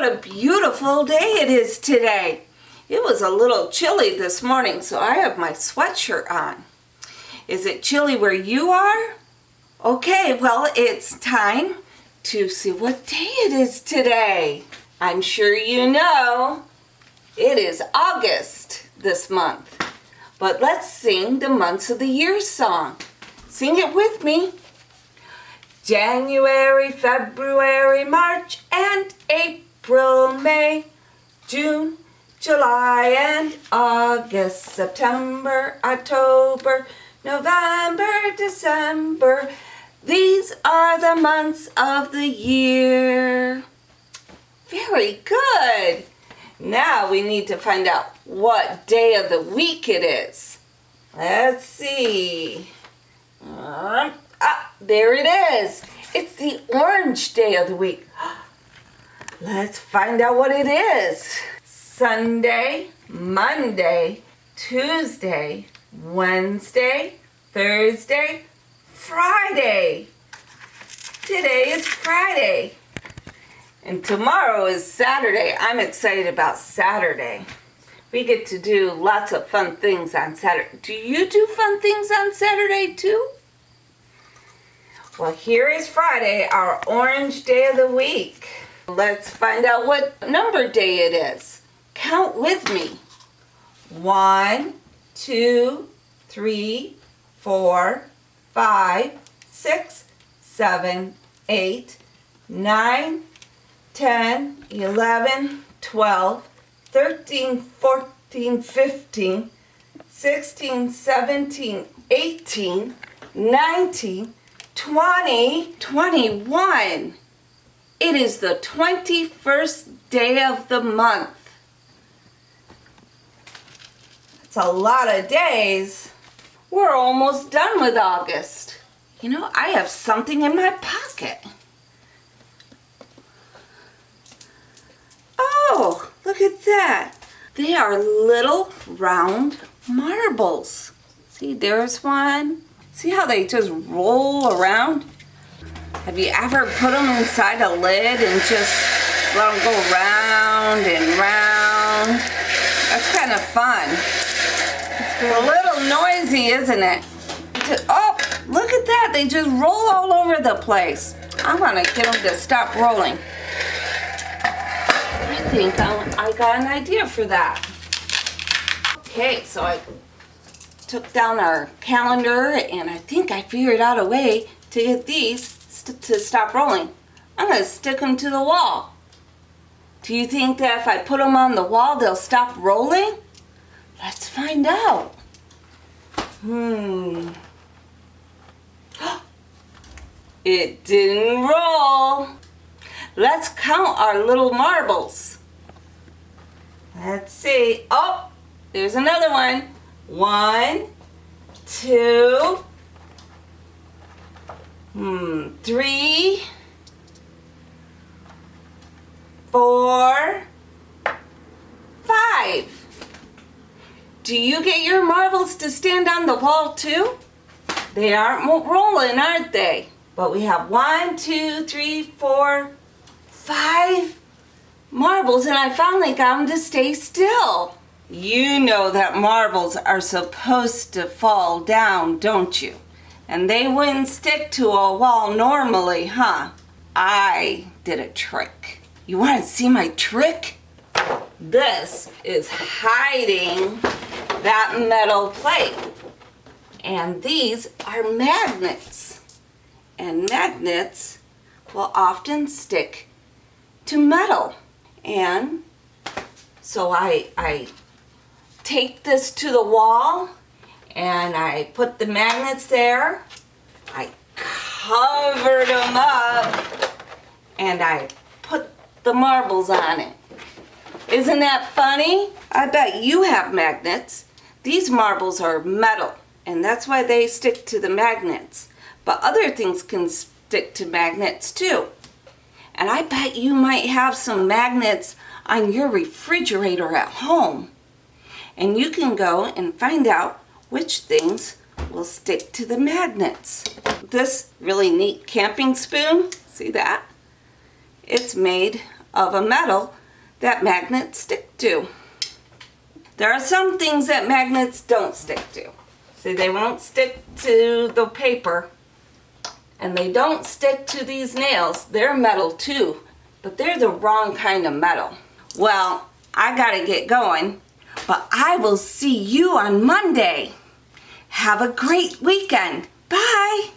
what a beautiful day it is today. It was a little chilly this morning, so I have my sweatshirt on. Is it chilly where you are? Okay, well, it's time to see what day it is today. I'm sure you know it is August this month. But let's sing the months of the year song. Sing it with me. January, February, March, and April, May, June, July, and August, September, October, November, December. These are the months of the year. Very good. Now we need to find out what day of the week it is. Let's see. There it is. It's the orange day of the week. Let's find out what it is. Sunday, Monday, Tuesday, Wednesday, Thursday, Friday. Today is Friday. And tomorrow is Saturday. I'm excited about Saturday. We get to do lots of fun things on Saturday. Do you do fun things on Saturday too? Well, here is Friday, our orange day of the week. Let's find out what number day it is. Count with me. 1, 2, 3, 4, 5, 6, 7, 8, 9, 10, 11, 12, 13, 14, 15, 16, 17, 18, 19, 20, 21. It is the 21st day of the month. That's a lot of days. We're almost done with August. You know, I have something in my pocket. Oh, look at that. They are little round marbles. See, there's one. See how they just roll around? Have you ever put them inside a lid and just let them go round and round? That's kind of fun. It's a little noisy, isn't it? Oh, look at that. They just roll all over the place. I want to get them to stop rolling. I think I got an idea for that. Okay, so I took down our calendar and I think I figured out a way to get these to stop rolling. I'm going to stick them to the wall. Do you think that if I put them on the wall they'll stop rolling? Let's find out. It didn't roll. Let's count our little marbles. Let's see. Oh, there's another one. 1, 2, 3, 4, 5. Do you get your marbles to stand on the wall too? They aren't rolling, aren't they? But we have 1, 2, 3, 4, 5 marbles, and I finally got them to stay still. You know that marbles are supposed to fall down, don't you? And they wouldn't stick to a wall normally, huh? I did a trick. You want to see my trick? This is hiding that metal plate. And these are magnets. And magnets will often stick to metal. And so I take this to the wall and I put the magnets there. I covered them up and I put the marbles on it. Isn't that funny? I bet you have magnets. These marbles are metal and that's why they stick to the magnets. But other things can stick to magnets too. And I bet you might have some magnets on your refrigerator at home. And you can go and find out which things will stick to the magnets. This really neat camping spoon, see that? It's made of a metal that magnets stick to. There are some things that magnets don't stick to. See, they won't stick to the paper, and they don't stick to these nails. They're metal too, but they're the wrong kind of metal. Well, I gotta get going, but I will see you on Monday. Have a great weekend. Bye.